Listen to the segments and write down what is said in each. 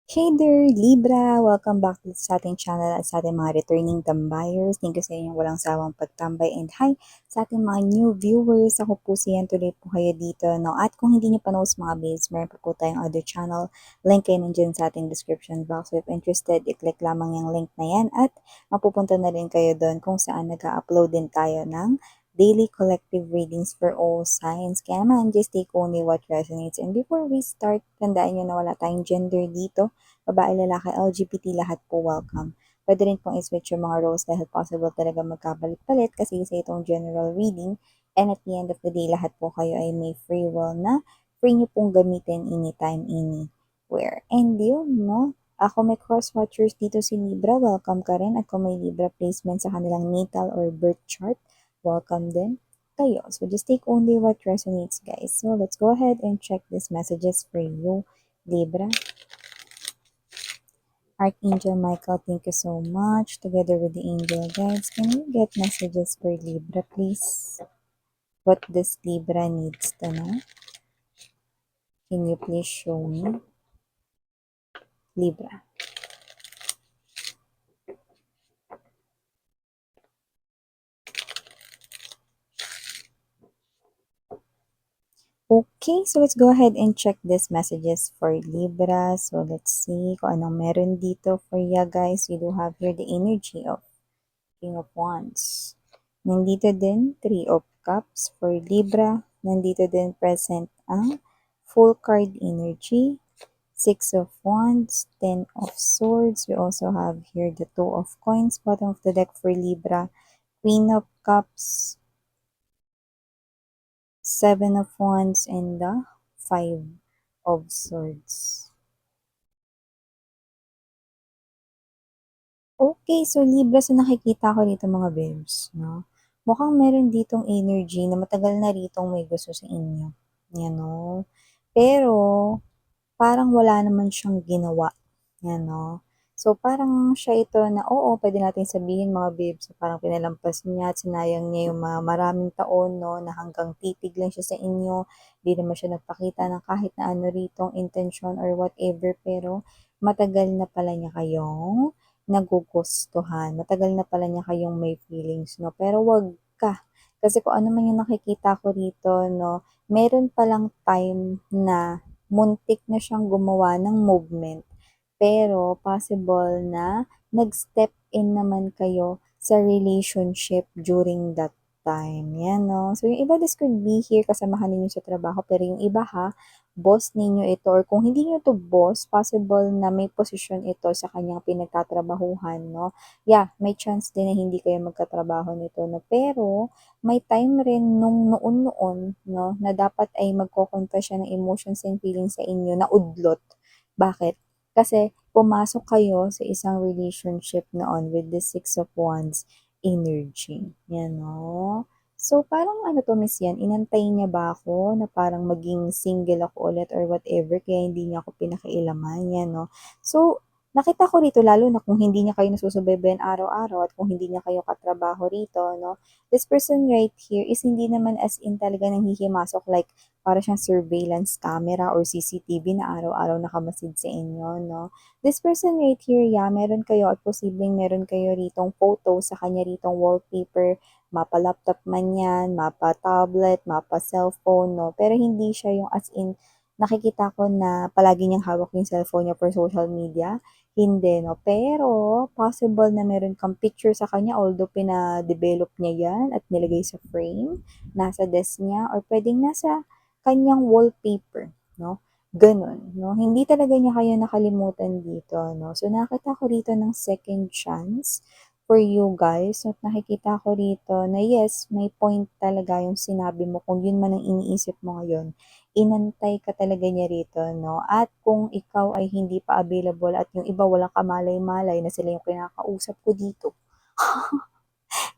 Hey there, Libra! Welcome back sa ating channel at sa ating mga returning tambayers. Thank you sa inyong walang sawang pagtambay. And hi sa ating mga new viewers. Ako po si Yan. Tuloy po kayo dito. No? At kung hindi niyo pa knows mga babes, meron pa po tayong other channel. Link kayo nandiyan sa ating description box. If interested, i-click lamang yung link na yan. At mapupunta na rin kayo doon kung saan nag-upload din tayo ng daily collective readings for all signs. Kaya naman, just take only what resonates. And before we start, tandaan nyo na wala tayong gender dito, babae, lalaki, LGBT, lahat po welcome. Pwede rin pong i-switch yung mga roles dahil possible talaga magkapalit-palit kasi sa itong general reading. And at the end of the day, lahat po kayo ay may free will na free nyo pong gamitin anytime, anywhere. And yun, no? Ako may cross-watchers dito si Libra, welcome ka rin. At kung may Libra placement sa kanilang natal or birth chart, welcome din kayo. So just take only what resonates, guys. So let's go ahead and check these messages for you, Libra. Archangel Michael, thank you so much. Together with the angel guides, can you get messages for Libra, please? What this Libra needs to know? Can you please show me? Libra. Okay, so let's go ahead and check these messages for Libra. So let's see kung anong meron dito for ya, guys. We do have here the energy of King of Wands. Nandito din, Three of Cups for Libra. Nandito din present ang Full Card Energy, Six of Wands, Ten of Swords. We also have here the Two of Coins, bottom of the deck for Libra, Queen of Cups, Seven of Wands, and the Five of Swords. Okay, so Libra, so nakikita ko dito mga babes, no? Mukhang meron ditong energy na matagal na ritong may gusto sa inyo. Yan, no? Pero, parang wala naman siyang ginawa. Yan, no? So, parang siya ito na, oo, pwede natin sabihin mga babes, so parang pinalampas niya at sinayang niya yung mga maraming taon, no, na hanggang titig lang siya sa inyo. Di naman siya nagpakita ng kahit na ano ritong intention or whatever, pero matagal na pala niya kayong nagugustuhan. Matagal na pala niya kayong may feelings, no? Pero wag ka. Kasi kung ano man yung nakikita ko rito, no, meron palang time na muntik na siyang gumawa ng movement. Pero possible na nag-step in naman kayo sa relationship during that time. Yan, no? So, yung iba, this could be here, kasamahan ninyo sa trabaho. Pero yung iba, ha, boss ninyo ito. Or kung hindi nyo to boss, possible na may posisyon ito sa kanyang pinagtatrabahuhan, no? Yeah, may chance din na hindi kayo magkatrabaho nito, no? Pero, may time rin nung noon-noon, no, na dapat ay magkoconfess siya ng emotions and feelings sa inyo na udlot. Bakit? Kasi pumasok kayo sa isang relationship noon with the Six of Wands energy. Yan, no? So, parang ano to, Miss Yan, inantay niya ba ako na parang maging single ako ulit or whatever, kaya hindi niya ako pinakailaman, yan, no? So, nakita ko rito, lalo na kung hindi niya kayo nasusubaybayan araw-araw at kung hindi niya kayo katrabaho rito, no? This person right here is hindi naman as in talaga nanghihimasok like para siyang surveillance camera or CCTV na araw-araw nakamasid sa inyo, no? This person right here, yeah, meron kayo at posibleng meron kayo ritong photo sa kanya ritong wallpaper, mapa-laptop man yan, mapa-tablet, mapa-cellphone, no? Pero hindi siya yung as in, nakikita ko na palagi niyang hawak yung cellphone niya for social media. Hindi, no? Pero, possible na meron kang picture sa kanya, although pina-develop niya yan at nilagay sa frame, nasa desk niya, or pwedeng nasa kanyang wallpaper, no? Ganun, no? Hindi talaga niya kayo nakalimutan dito, no? So, nakita ko rito ng second chance for you guys. At nakikita ko rito na yes, may point talaga yung sinabi mo. Kung yun man ang iniisip mo ngayon, inantay ka talaga niya rito, no? At kung ikaw ay hindi pa available at yung iba walang kamalay-malay na sila yung kinakausap ko dito,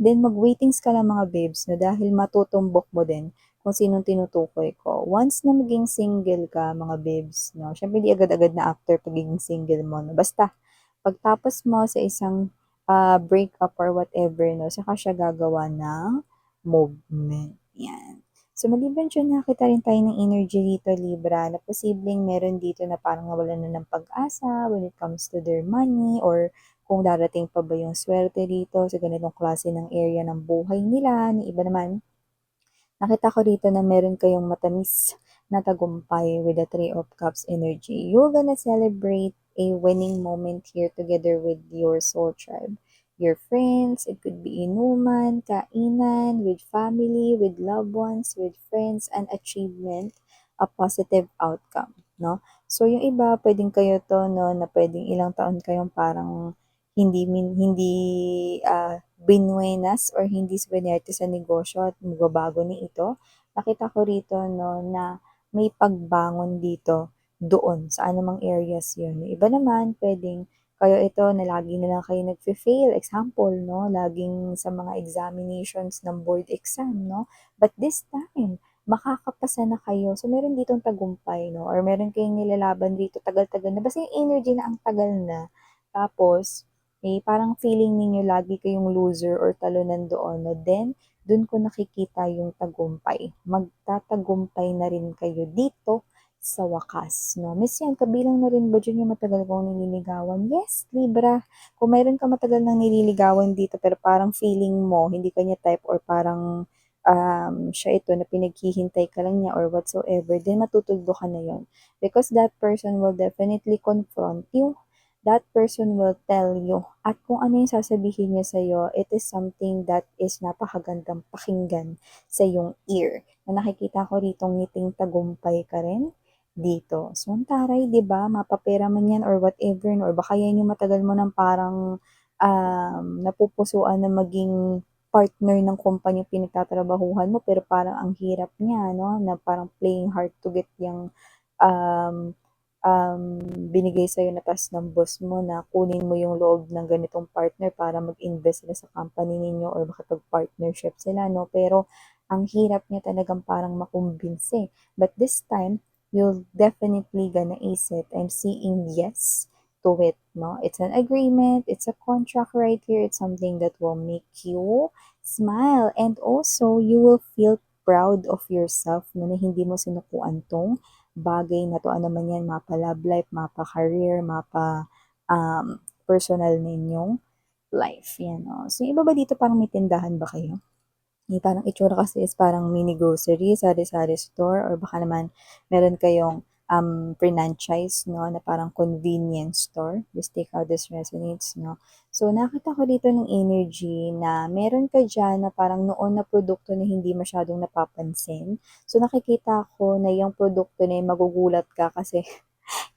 then mag-waitings ka lang mga babes, no? Dahil matutumbok mo din kung sinong tinutukoy ko. Once na maging single ka, mga babes, no? Syempre di agad-agad na after pagiging single mo, no? Basta, pagtapos mo sa isang breakup or whatever, no? Saka siya gagawa ng movement. Yan. So, maliban diyan nakita rin tayo ng energy dito Libra na posibleng meron dito na parang nawalan na ng pag-asa when it comes to their money or kung darating pa ba yung swerte dito sa ganitong klase ng area ng buhay nila. Ni iba naman, nakita ko dito na meron kayong matamis na tagumpay with the Three of Cups energy. You're gonna celebrate a winning moment here together with your soul tribe. Your friends, it could be inuman, kainan, with family, with loved ones, with friends, an achievement, a positive outcome, no? So, yung iba, pwedeng kayo to, no, na pwedeng ilang taon kayong parang hindi binuenas or hindi swinerte sa negosyo at magbabago ni ito. Nakita ko rito 'no, na may pagbangon dito doon sa anumang areas 'yun. Yung iba naman puwedeng kayo ito na lagi na lang kayo nagfe-fail, example 'no, laging sa mga examinations ng board exam 'no. But this time, makakapasa na kayo. So, meron ditong tagumpay 'no or meron kayong nilalaban dito tagal-tagal na, basta yung energy na ang tagal na. Tapos parang feeling ninyo lagi kayong loser or talunan doon 'no, then dun ko nakikita yung tagumpay. Magtatagumpay na rin kayo dito sa wakas 'no. Miss yan, kabilang na rin ba diyan yung matagal mong nililigawan? Yes, Libra, kung mayroon ka matagal ng nililigawan dito pero parang feeling mo hindi ka niya type or parang, siya ito na pinaghihintay ka lang niya or whatsoever, then matutugdo ka na yon. Because that person will definitely confront you. That person will tell you at kung ano yung sasabihin niya sa'yo, it is something that is napakagandang pakinggan sa iyong ear. Na nakikita ko ritong ngiting tagumpay ka rin dito. So, ang taray, di ba? Mapapera man yan or whatever, no? Or baka yan yung matagal mo nang parang napupusuan na maging partner ng kumpanya pinagtatrabahuhan mo pero parang ang hirap niya, no? Na parang playing hard to get yung um, binigay sa'yo na task ng boss mo na kunin mo yung loob ng ganitong partner para mag-invest sila sa company ninyo or makipag-partnership sila, no? Pero ang hirap niya talagang parang makumbinsi. But this time, you'll definitely gonna ace it. I'm seeing yes to it, no? It's an agreement, it's a contract right here. It's something that will make you smile and also you will feel proud of yourself no, na hindi mo sinukuan tong bagay na to, ano man yan, mapa-love life, mapa-career, personal ninyong life, yan, oh. So, yung iba ba dito parang may tindahan ba kayo? Yung parang itsura kasi is parang mini grocery, sari-sari store, or baka naman meron kayong franchise, no, na parang convenience store. Just take how this resonates, no. So, nakita ko dito ng energy na meron ka dyan na parang noon na produkto na hindi masyadong napapansin. So, nakikita ko na yung produkto na yung magugulat ka kasi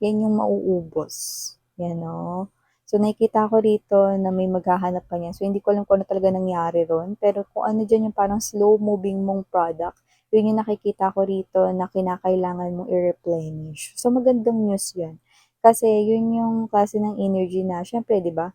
yan yung mauubos. Yan, no? So, nakikita ko rito na may maghahanap pa niyan. So, hindi ko alam kung ano talaga nangyari ron. Pero kung ano dyan yung parang slow-moving mong product, yun yung nakikita ko rito na kinakailangan mong i-replenish. So, magandang news yun. Kasi yun yung klase ng energy na, syempre, di ba,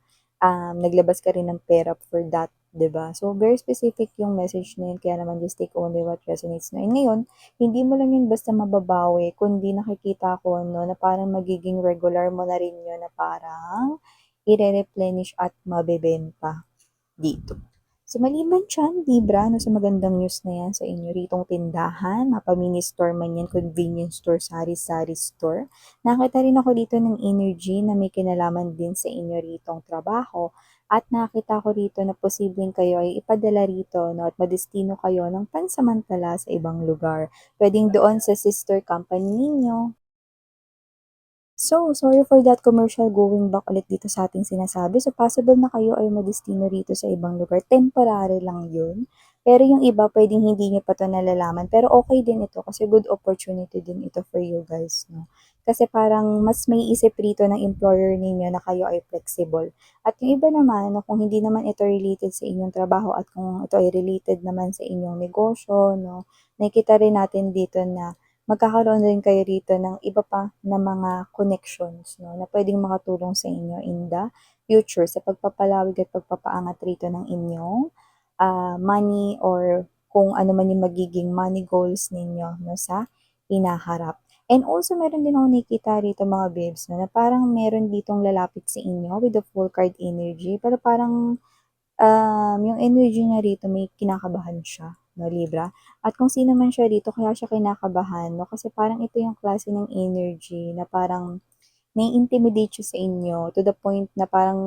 naglabas ka rin ng pera for that, di ba? So, very specific yung message na yun. Kaya naman, just take only what resonates na. And ngayon, hindi mo lang yun basta mababawi, kundi nakikita ko no, na parang magiging regular mo na rin yun na parang ire-replenish at mabebenta dito. So, maliban dyan, Libra, no, sa magandang news na yan sa inyo ritong tindahan, mapa-mini store man yan, convenience store, sari-sari store. Nakita rin ako dito ng energy na may kinalaman din sa inyo ritong trabaho at nakita ko rito na posibleng kayo ay ipadala rito no, at madestino kayo ng pansamantala sa ibang lugar. Pwedeng doon sa sister company ninyo. So, sorry for that commercial, going back ulit dito sa ating sinasabi. So, possible na kayo ay madestino rito sa ibang lugar. Temporary lang yun. Pero yung iba, pwedeng hindi nyo pa ito nalalaman. Pero okay din ito kasi good opportunity din ito for you guys. No? Kasi parang mas may isip rito ng employer ninyo na kayo ay flexible. At yung iba naman, no, kung hindi naman ito related sa inyong trabaho at kung ito ay related naman sa inyong negosyo, no, nakikita rin natin dito na magkakaroon din kayo rito ng iba pa na mga connections no, na pwedeng makatulong sa inyo in the future sa pagpapalawig at pagpapaangat rito ng inyong money or kung ano man yung magiging money goals ninyo no, sa hinaharap. And also, meron din ako nakikita rito mga babes no, na parang meron ditong lalapit sa inyo with the full card energy pero parang yung energy niya rito may kinakabahan siya, 'no, Libra. At kung sino man siya rito kaya siya kinakabahan 'no, kasi parang ito yung klase ng energy na parang nai-intimidate siya sa inyo to the point na parang,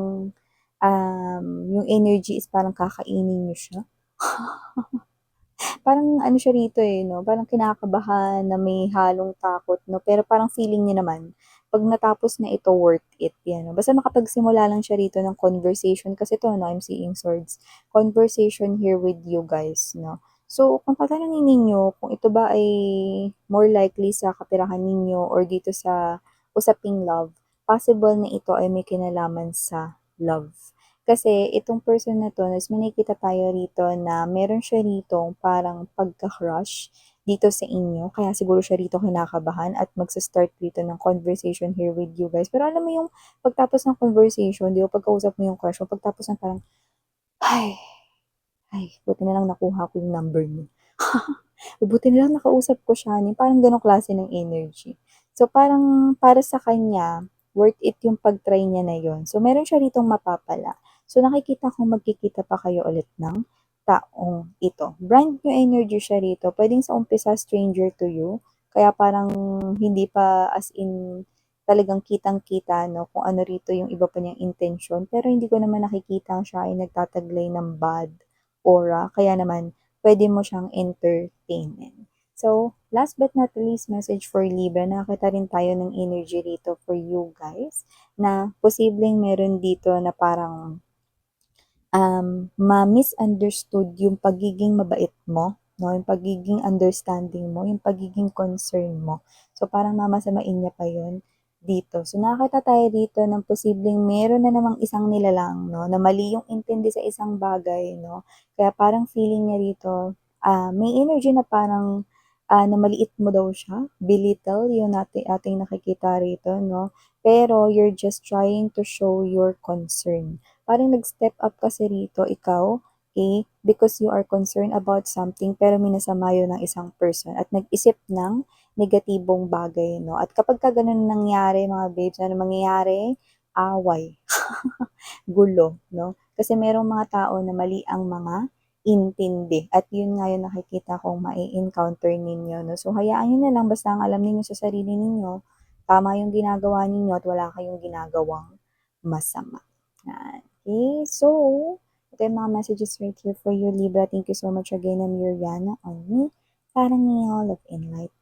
yung energy is parang kakainin niyo siya. Parang ano siya rito, eh, 'no, parang kinakabahan na may halong takot 'no, pero parang feeling niya naman 'pag natapos na ito worth it, 'yan 'no. Basta makapagsimula lang siya rito ng conversation kasi 'to 'no, I'm seeing swords, conversation here with you guys 'no. So, kung tatanungin ninyo kung ito ba ay more likely sa kapirahan ninyo or dito sa usaping love, possible na ito ay may kinalaman sa love. Kasi itong person na 'to is may nakikita tayo rito na meron siya ritong parang pagka-crush dito sa inyo, kaya siguro siya rito kinakabahan at magsa-start dito ng conversation here with you guys. Pero alam mo yung pagtapos ng conversation, 'di ba, pagkausap mo yung crush mo, pagtapos ng parang, "Ay, ay buti na lang nakuha ko yung number niyo." Buti na lang nakausap ko siya, yung parang gano'ng klase ng energy. So, parang para sa kanya, worth it yung pag-try niya na yun. So, meron siya ritong mapapala. So, nakikita kong magkikita pa kayo ulit ng taong ito. Brand new energy siya rito. Pwedeng sa umpisa stranger to you. Kaya parang hindi pa as in talagang kitang-kita no, kung ano rito yung iba pa niyang intention. Pero hindi ko naman nakikita siya ay nagtataglay ng bad aura. Kaya naman, pwede mo siyang entertainin. So, last but not least, message for Libra, nakakita rin tayo ng energy rito for you guys na posibleng meron dito na parang ma-misunderstood yung pagiging mabait mo, no? Yung pagiging understanding mo, yung pagiging concern mo. So, parang mamasamain niya pa yun dito. So, nakakita tayo dito ng posibleng meron na namang isang nilalang, no? Na mali yung intindi sa isang bagay, no? Kaya parang feeling niya rito, may energy na parang na maliit mo daw siya, belittle, yun ating nakikita rito, no? Pero you're just trying to show your concern. Parang nag-step up kasi rito ikaw, okay, because you are concerned about something pero minasama yun ng isang person at nag-isip ng negatibong bagay, no? At kapag ka ganun nangyari, mga babes, ano mangyayari? Away, gulo, no? Kasi merong mga tao na mali ang mga intindi. At yun nga yung nakikita kong mai-encounter ninyo, no? So, hayaan nyo na lang, basta ang alam ninyo sa sarili ninyo, tama yung ginagawa ninyo at wala kayong ginagawang masama. Yan. Okay, so, ito yung mga messages right here for you, Libra. Thank you so much again, Miriana, on me. Parang of Enlight.